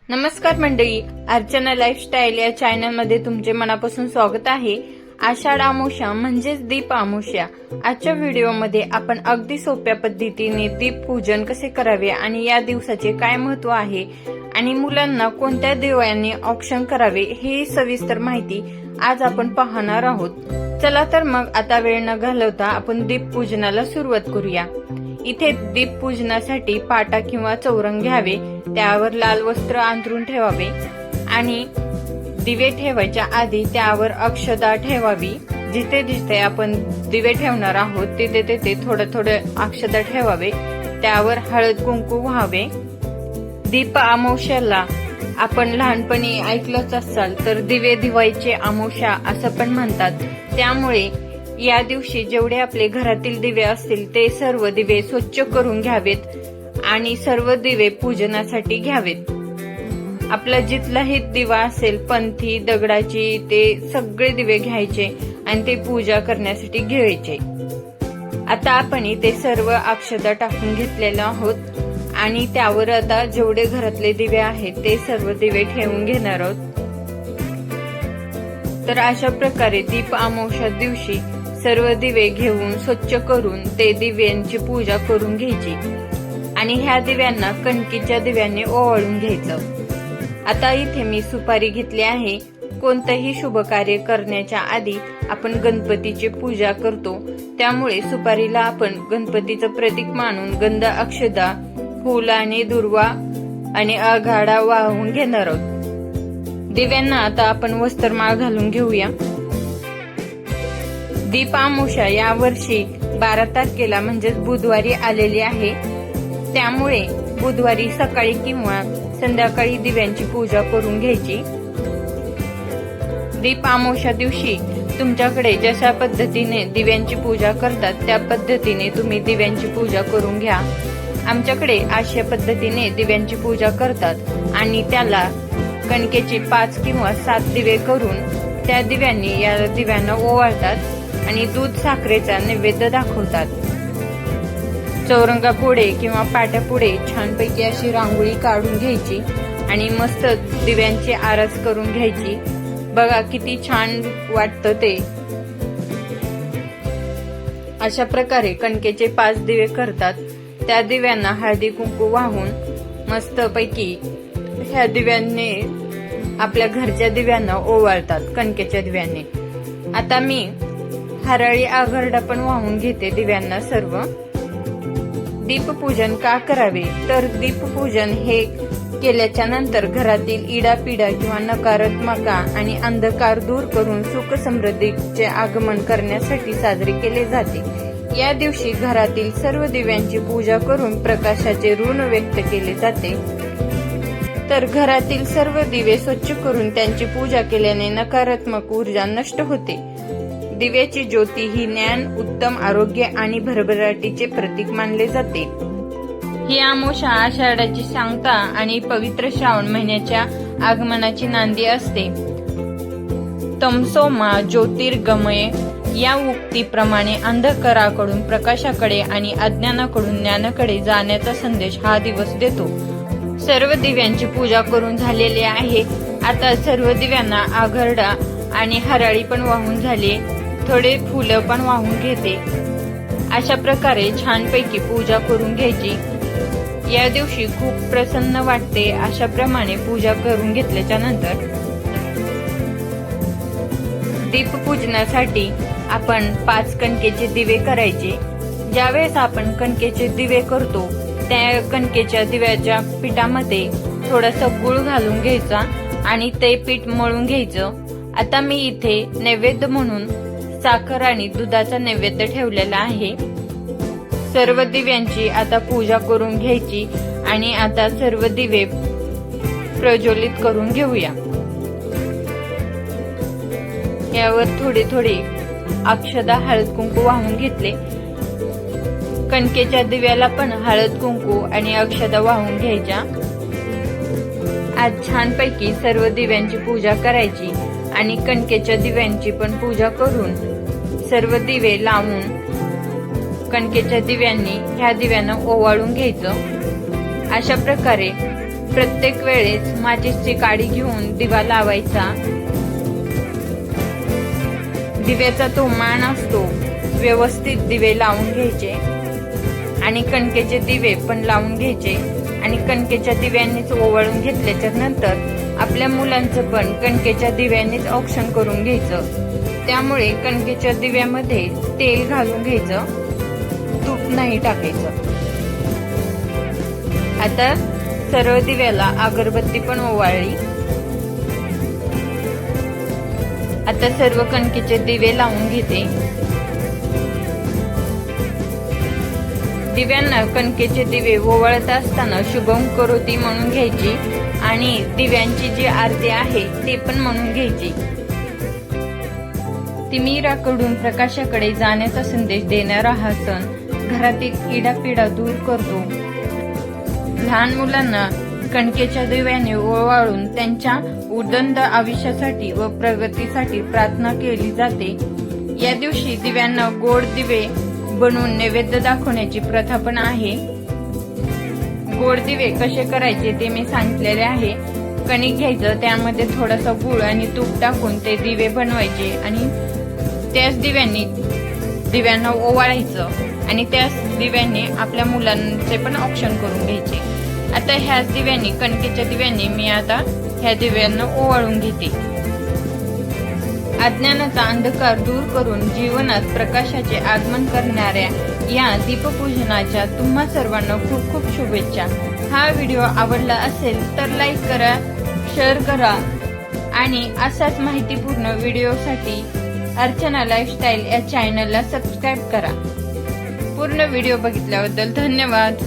नमस्कार मंडळी, अर्चना लाईफस्टाईल या चॅनल मध्ये तुमचे मनापासून स्वागत आहे। आषाढ अमावस्या म्हणजेच दीप अमावस्या। आजच्या व्हिडिओमध्ये आपण अगदी सोप्या पद्धतीने दीप पूजन कसे करावे आणि या दिवसाचे काय महत्त्व आहे आणि मुलांना कोणत्या दिव्यांनी औक्षण करावे ही सविस्तर माहिती आज आपण पाहणार आहोत। चला तर मग आता वेळ न घालवता आपण दीप पूजनाला सुरुवात करूया। इथे दीप पूजनासाठी पाटा किंवा चौरंग घ्यावे, त्यावर लाल वस्त्र अंथरून ठेवावे आणि दिवे ठेवायच्या आधी त्यावर अक्षदा ठेवावी। जिथे जिथे आपण दिवे ठेवणार आहोत तिथे तिथे थोडं थोडं अक्षदा ठेवावे, त्यावर हळद कुंकू व्हावे। दीप अमावस्याला आपण लहानपणी ऐकलंच असाल तर दिवे दिवायचे अमावस्या असं पण म्हणतात। त्यामुळे या दिवशी जेवढे आपले घरातील दिवे असतील ते सर्व दिवे स्वच्छ करून घ्यावेत आणि सर्व दिवे पूजनासाठी घ्यावेत। आपला जिथलाही दिवा असेल, पंथी, दगडाची, ते सगळे दिवे घ्यायचे आणि ते पूजा करण्यासाठी घ्यायचे। आता आपण इथे सर्व अक्षता टाकून घेतलेलो आहोत आणि त्यावर आता जेवढे घरातले दिवे आहेत ते सर्व दिवे ठेवून घेणार आहोत। तर अशा प्रकारे दीप अमावस्या दिवशी सर्व दिवे घेऊन स्वच्छ करून ते दिव्यांची पूजा करून घ्यायची आणि ह्या दिव्यांना कणकीच्या दिव्याने ओवाळून घ्यायचं। आता इथे मी सुपारी घेतली आहे। कोणतंही शुभ कार्य करण्याच्या आधी आपण गणपतीची पूजा करतो, त्यामुळे सुपारीला आपण गणपतीचं प्रतीक मानून गंध, अक्षदा, फूल आणि दुर्वा आणि आघाडा वाहून घेणार आहोत। दिव्यांना आता आपण वस्त्रमाळ घालून घेऊया। दीप अमावस्या या वर्षी 12 तारखेला म्हणजेच बुधवारी आलेली आहे, त्यामुळे बुधवारी सकाळी किंवा संध्याकाळी दिव्यांची पूजा करून घ्यायची। दीप अमावस्या दिवशी तुमच्याकडे जशा पद्धतीने दिव्यांची पूजा करतात त्या पद्धतीने तुम्ही दिव्यांची पूजा करून घ्या। आमच्याकडे अशा पद्धतीने दिव्यांची पूजा करतात आणि त्याला कणकेचे 5 किंवा 7 दिवे करून त्या दिव्यांनी या दिव्यांना ओवाळतात आणि दूध साखरेचा नैवेद्य दाखवतात। चौरंगापुढे किंवा पाट्यापुढे छानपैकी अशी रांगोळी काढून घ्यायची आणि मस्त दिव्यांची आरास करून घ्यायची। बघा किती छान वाटतं ते। अशा प्रकारे कणकेचे 5 दिवे करतात। त्या दिव्यांना हळदी कुंकू वाहून मस्त पैकी ह्या दिव्यांनी आपल्या घरच्या दिव्यांना ओवाळतात कणकेच्या दिव्यांनी। आता मी हरळी आघरडा पण वाहून घेते दिव्यांना सर्व। दीपपूजन का करावे तर दीपपूजन हे केल्याच्या नंतर घरातील इडापिडा किंवा नकारात्मकता आणि अंधकार दूर करून सुख समृद्धीचे आगमन करण्यासाठी साजरे केले जाते। या दिवशी घरातील सर्व दिव्यांची पूजा करून प्रकाशाचे ऋण व्यक्त केले जाते। तर घरातील सर्व दिवे स्वच्छ करून त्यांची पूजा केल्याने नकारात्मक ऊर्जा नष्ट होते। दिव्याची ज्योती ही ज्ञान, उत्तम आरोग्य आणि भरभराटीचे प्रतीक मानले जाते। ही अमावस्या आषाढाची सांगता आणि पवित्र श्रावण महिन्याच्या आगमनाची नांदी असते। तमसो मा ज्योतिर्गमय या उक्तीप्रमाणे अंधकाराकडून प्रकाशाकडे आणि अज्ञानाकडून ज्ञानाकडे जाण्याचा संदेश हा दिवस देतो। सर्व दिव्यांची पूजा करून झालेली आहे। आता सर्व दिव्यांना आघरडा आणि हराळी पण वाहून झाली, थोडे फुलं पण वाहून घेते। अशा प्रकारे छानपैकी पूजा करून घ्यायची। या दिवशी खूप प्रसन्न वाटते। अशा प्रमाणे पूजा करून घेतल्याच्या नंतर दीपपूजनासाठी आपण 5 कणकेचे दिवे करायचे। ज्यावेळेस आपण कणकेचे दिवे करतो त्या कणकेच्या दिव्याच्या पिठामध्ये थोडासा गुळ घालून घ्यायचा आणि ते पीठ मळून घ्यायचं। आता मी इथे नैवेद्य म्हणून साखर आणि दुधाचा नैवेद्य ठेवलेला आहे। सर्व दिव्यांची आता पूजा करून घ्यायची आणि आता सर्व दिवे प्रज्वलित करून घेऊया। यावर थोडे थोडे अक्षदा हळद कुंकू वाहून घेतले। कणकेच्या दिव्याला पण हळद कुंकू आणि अक्षदा वाहून घ्यायच्या। आज छानपैकी सर्व दिव्यांची पूजा करायची आणि कणकेच्या दिव्यांची पण पूजा करून सर्व दिवे लावून कणकेच्या दिव्यांनी ह्या दिव्यांना ओवाळून घ्यायचं। अशा प्रकारे प्रत्येक वेळेस माचीसची काडी घेऊन दिवा लावायचा. दिव्याचा तो मान असतो व्यवस्थित दिवे लावून घ्यायचे आणि कणकेचे दिवे पण लावून घ्यायचे आणि कणकेच्या दिव्यांनीच ओवाळून घेतल्याच्या नंतर आपल्या मुलांचं पण कणकेच्या दिव्यांनीच औक्षण करून घ्यायचं. त्यामुळे कणकेच्या दिव्यामध्ये तेल घालून घ्यायचं, तूप नाही टाकायचं. आता सरळ दिव्याला अगरबत्ती पण ओवाळली. आता सर्व कणकेचे दिवे लावून घेते. दिव्यांना कणकेचे दिवे ओवाळत असताना शुभम करोती म्हणून घ्यायची आणि दिव्यांची जी आरती आहे ते पण म्हणून घ्यायची. तिमिराकडून प्रकाशाकडे जाण्याचा संदेश देणारा हा सण घरातील इडापिडा दूर करतो. लहान मुलांना कणकेच्या दिव्याने ओवाळून त्यांच्या उदंड आयुष्यासाठी व प्रगतीसाठी प्रार्थना केली जाते. या दिवशी दिव्यांना गोड दिवे बनवून नैवेद्य दाखवण्याची प्रथा पण आहे. गोड दिवे कसे करायचे ते मी सांगितलेले आहे. कणिक घ्यायचं, त्यामध्ये थोडासा गूळ आणि तूप टाकून ते दिवे बनवायचे आणि त्याच दिव्यांना ओवाळायचं आणि त्याच दिव्यांनी आपल्या मुलांचे पण औक्षण करून घ्यायचे. आता ह्याच दिव्यांनी, कणकेच्या दिव्यांनी मी आता ह्या दिव्यांना ओवाळून घेते. अज्ञानाचा अंधकार दूर करून जीवनात प्रकाशाचे आगमन करणाऱ्या या दीपपूजनाच्या तुम्हा सर्वांना खूप खूप शुभेच्छा. हा व्हिडिओ आवडला असेल तर लाईक करा, शेअर करा आणि असाच माहितीपूर्ण व्हिडिओसाठी अर्चना लाईफस्टाईल या चॅनलला सबस्क्राईब करा. पूर्ण व्हिडिओ बघितल्याबद्दल धन्यवाद.